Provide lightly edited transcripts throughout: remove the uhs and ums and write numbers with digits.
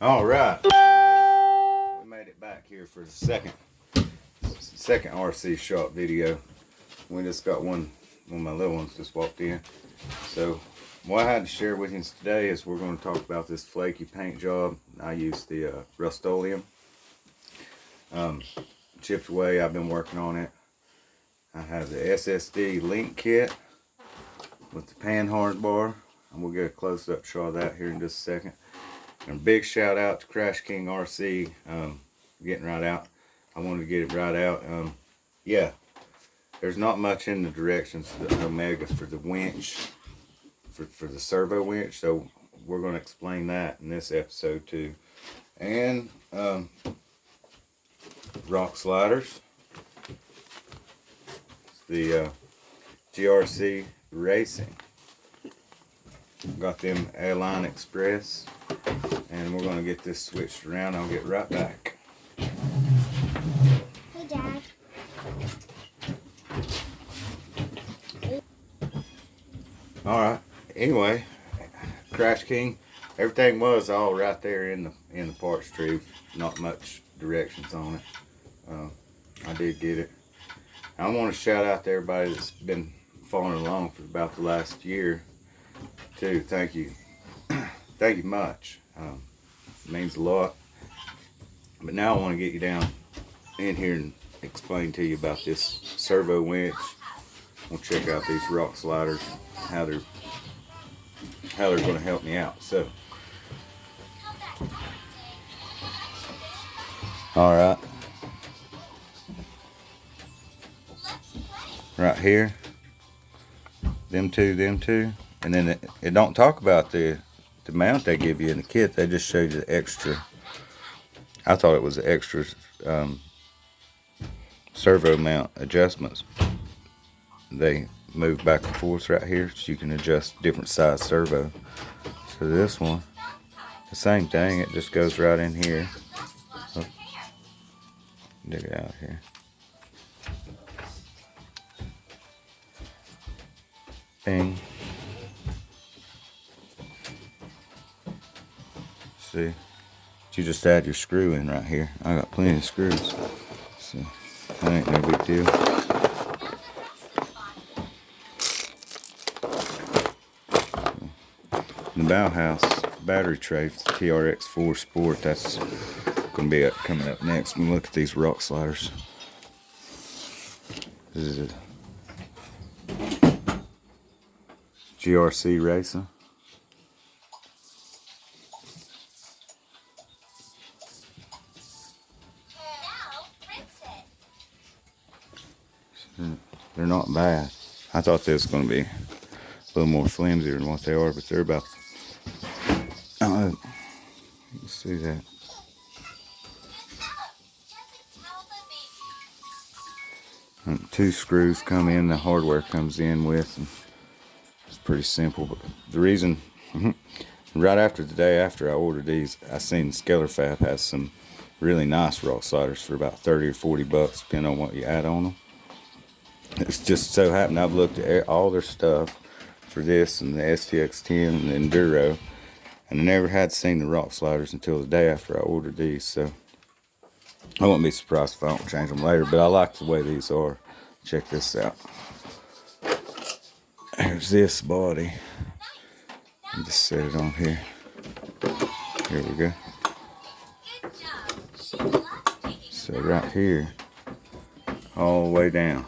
All right, we made it back here for the second RC shop video. We just got one of my little ones just walked in. So what I had to share with you today is we're going to talk about this flaky paint job. I use the Rust-Oleum. Chipped away, I've been working on it. I have the SSD link kit with the pan hard bar, and we'll get a close-up shot of that here in just a second. And a big shout out to Crash King RC, getting right out. I wanted to get it right out. Yeah, there's not much in the directions of the Omega for the winch, for the servo winch, so we're going to explain that in this episode too. And rock sliders, the GRCracing. Got them Alot Express, and we're going to get this switched around. I'll get right back. Hey, Dad. Alright, anyway, Crash King, everything was all right there in the parts tree. Not much directions on it. I did get it. I want to shout out to everybody that's been following along for about the last year too. Thank you. Thank you much. It means a lot. But now I want to get you down in here and explain to you about this servo winch. We'll check out these rock sliders, how they're going to help me out. So, all right, right here, them two, and then it don't talk about the mount they give you in the kit. They just show you the extra. I thought it was the extra servo mount adjustments. They move back and forth right here, so you can adjust different size servo. So this one, the same thing. It just goes right in here. Oh, dig it out here. Bing. See, you just add your screw in right here. I got plenty of screws, so that ain't no big deal. The Bauhaus battery tray, TRX4 Sport, that's going to be coming up next. We look at these rock sliders. This is a GRCracing. They're not bad. I thought this was going to be a little more flimsier than what they are, but they're about. You can see that. And 2 screws come in, the hardware comes in with. And it's pretty simple, but the reason, right after the day after I ordered these, I seen Skeller Fab has some really nice rock sliders for about 30 or 40 bucks, depending on what you add on them. It's just so happened I've looked at all their stuff for this and the SCX10 and the Enduro, and I never had seen the rock sliders until the day after I ordered these, so I won't be surprised if I don't change them later, but I like the way these are. Check this out. There's this body. I'll just set it on here. Here we go. So right here, all the way down.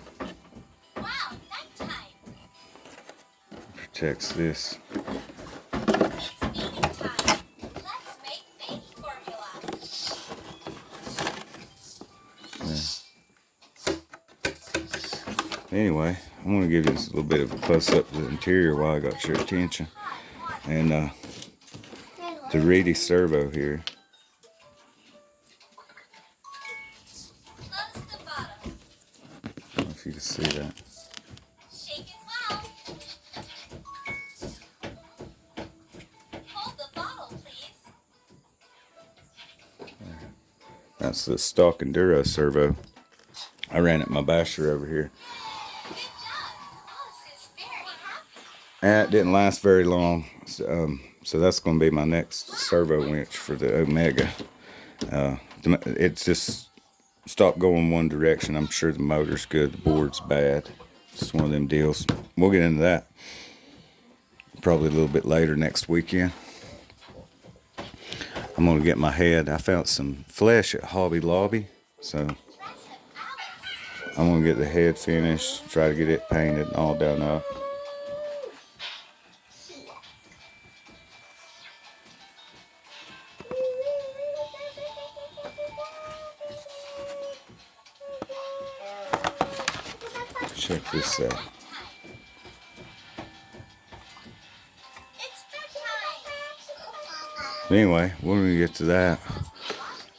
Protects this. Anyway, I'm going to give you just a little bit of a close-up of the interior while I got your attention. And the Reedy servo here. I don't know if you can see that. That's the stock Enduro servo. I ran it in my basher over here. And it didn't last very long. So that's going to be my next servo winch for the Omega. It's just stopped going one direction. I'm sure the motor's good, the board's bad. Just one of them deals. We'll get into that probably a little bit later next weekend. I'm going to get my head. I found some flesh at Hobby Lobby, so I'm going to get the head finished, try to get it painted and all done up. Check this out. Anyway, we're going to get to that.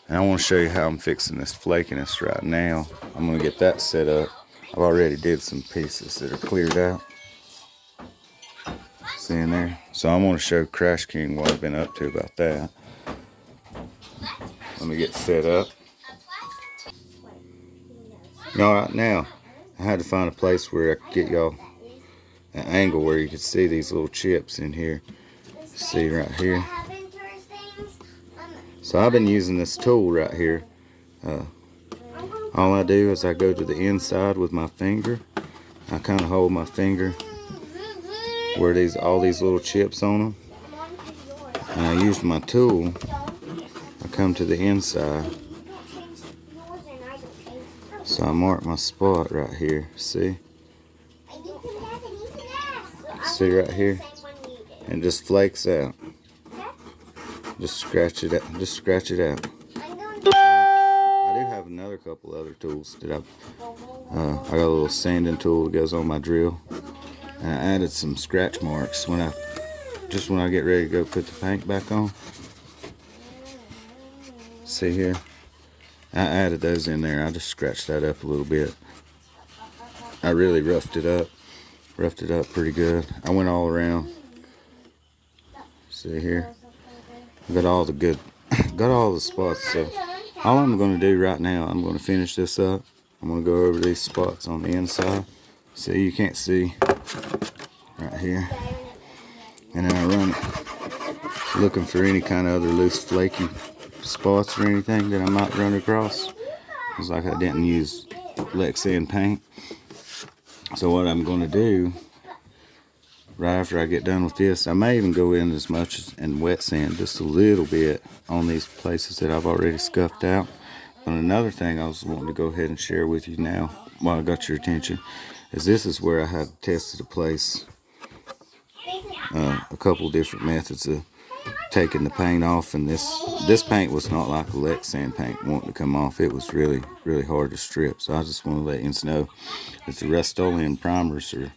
And I want to show you how I'm fixing this flakiness right now. I'm going to get that set up. I've already did some pieces that are cleared out. See in there? So I want to show Crash King what I've been up to about that. Let me get set up. Alright, now I had to find a place where I could get y'all an angle where you could see these little chips in here. See right here. So I've been using this tool right here. All I do is I go to the inside with my finger. I kind of hold my finger where all these little chips on them. And I use my tool. I come to the inside. So I mark my spot right here. See? See right here? And it just flakes out. Just scratch it out. Just scratch it out. I do have another couple other tools that I got a little sanding tool that goes on my drill. And I added some scratch marks when I get ready to go put the paint back on. See here? I added those in there. I just scratched that up a little bit. I really roughed it up. Roughed it up pretty good. I went all around. See here? Got all the spots. So all I'm going to do right now, I'm going to finish this up. I'm going to go over these spots on the inside. See, you can't see right here. And then I run it, looking for any kind of other loose flaky spots or anything that I might run across. It's like I didn't use Lexan paint. So what I'm going to do, right after I get done with this, I may even go in as much as and wet sand just a little bit on these places that I've already scuffed out. But another thing I was wanting to go ahead and share with you now, while I got your attention, is this is where I had tested a place, a couple different methods of taking the paint off, and this paint was not like a Lexan paint wanting to come off. It was really, really hard to strip. So I just want to let you know that the Rust-Oleum primers are.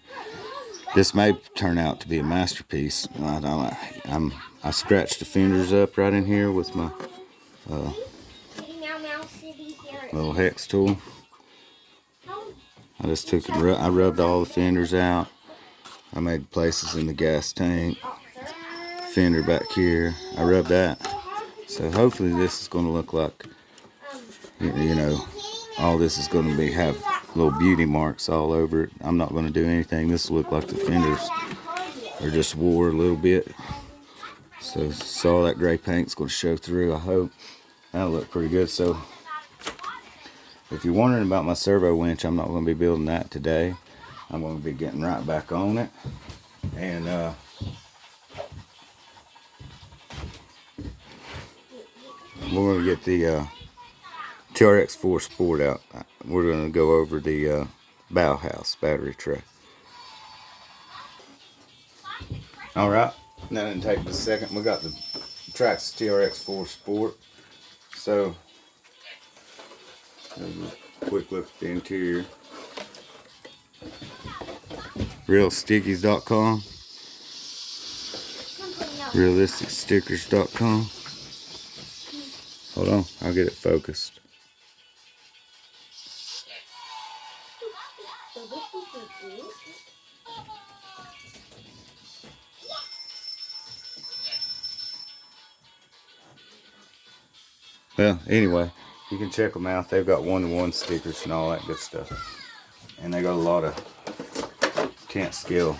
This may turn out to be a masterpiece. I scratched the fenders up right in here with my little hex tool. I just took and I rubbed all the fenders out. I made places in the gas tank, fender back here. I rubbed that. So hopefully this is going to look like, you know, all this is going to have little beauty marks all over it. I'm not going to do anything. This will look like the fenders are just wore a little bit. So all that gray paint's going to show through, I hope. That'll look pretty good. So if you're wondering about my servo winch, I'm not going to be building that today. I'm going to be getting right back on it. And we're going to get the TRX4 Sport out. We're going to go over the Bauhaus battery tray. Alright, that didn't take a second. We got the Trax TRX4 Sport. So, a quick look at the interior. Realstickies.com, realisticstickers.com. Hold on, I'll get it focused. Well, anyway, you can check them out. They've got 1-to-1 stickers and all that good stuff. And they got a lot of tent scale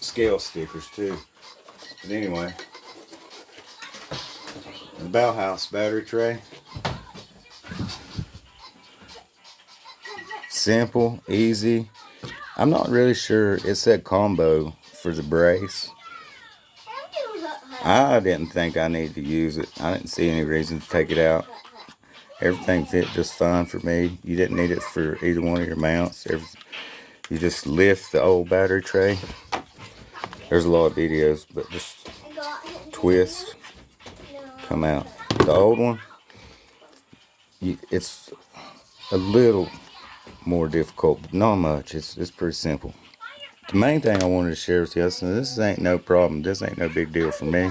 stickers too. But anyway, the Bauhaus battery tray. Simple, easy. I'm not really sure. It said combo for the brace. I didn't think I needed to use it. I didn't see any reason to take it out. Everything fit just fine for me. You didn't need it for either one of your mounts. You just lift the old battery tray. There's a lot of videos, but just twist, come out. The old one, it's a little more difficult, but not much. It's pretty simple. The main thing I wanted to share with you, this ain't no problem. This ain't no big deal for me.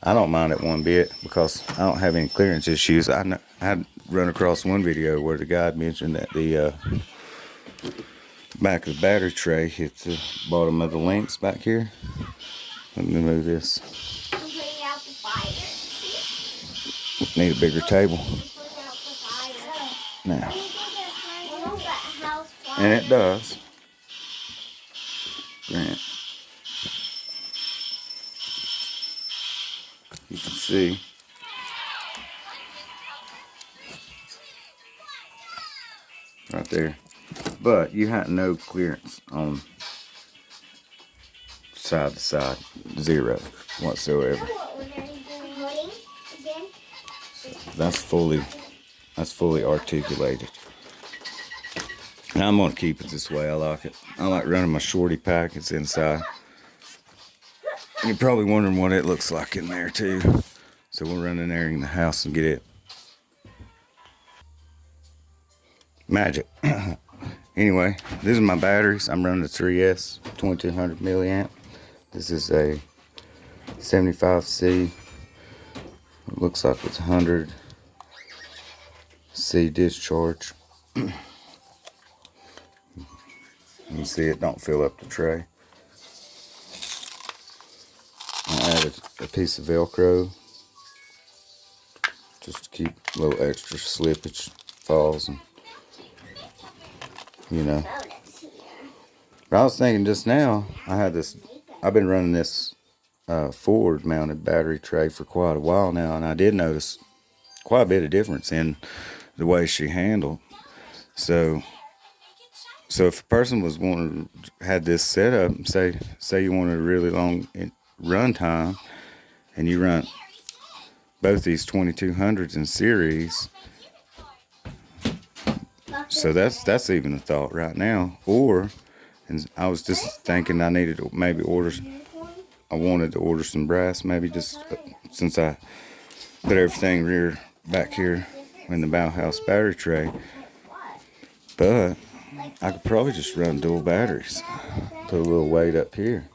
I don't mind it one bit because I don't have any clearance issues. I had run across one video where the guy mentioned that the back of the battery tray hit the bottom of the links back here. Let me move this. Need a bigger table. Now. And it does. Grant. You can see. Right there. But you have no clearance on side to side. Zero whatsoever. That's fully articulated. And I'm gonna keep it this way. I like it. I like running my shorty packets inside. You're probably wondering what it looks like in there too. So we'll run in there in the house and get it. Magic. Anyway, these are my batteries. I'm running the 3S 2200 milliamp. This is a 75C. It looks like it's 100C discharge. You can see it don't fill up the tray. I added a piece of Velcro just to keep a little extra slippage, falls, and you know. But I was thinking just now, I've been running this forward mounted battery tray for quite a while now, and I did notice quite a bit of difference in the way she handled. So if a person was had this set up, say you wanted a really long run time, and you run both these 2200s in series, so that's even a thought right now. And I was just thinking I needed to maybe I wanted to order some brass, maybe just since I put everything back here in the Bauhaus battery tray. But I could probably just run dual batteries. Put a little weight up here.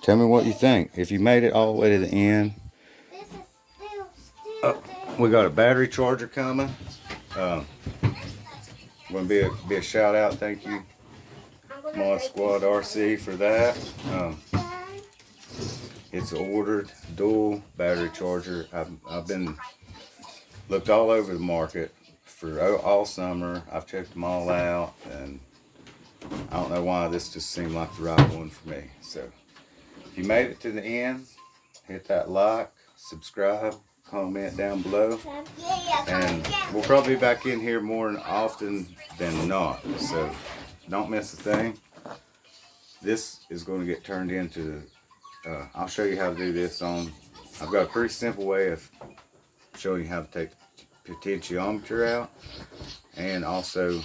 Tell me what you think. If you made it all the way to the end. We got a battery charger coming. Want to be a shout out. Thank you, Mod Squad RC, for that. It's ordered dual battery charger. I've been looked all over the market for all summer. I've checked them all out, and I don't know why this just seemed like the right one for me. So if you made it to the end, hit that like, subscribe, comment down below, and we'll probably be back in here more often than not. So don't miss a thing. This is going to get turned into I'll show you how to do this I've got a pretty simple way of showing you how to take the potentiometer out, and also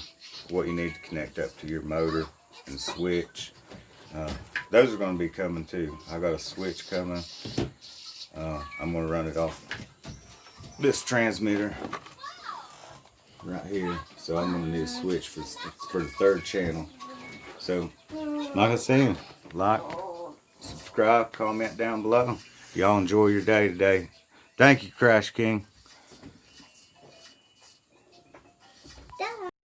what you need to connect up to your motor and switch. Those are going to be coming too. I got a switch coming. I'm going to run it off this transmitter right here, so I'm going to need a switch for the third channel. So like I said, like, subscribe, comment down below. Y'all enjoy your day today. Thank you, Crash King.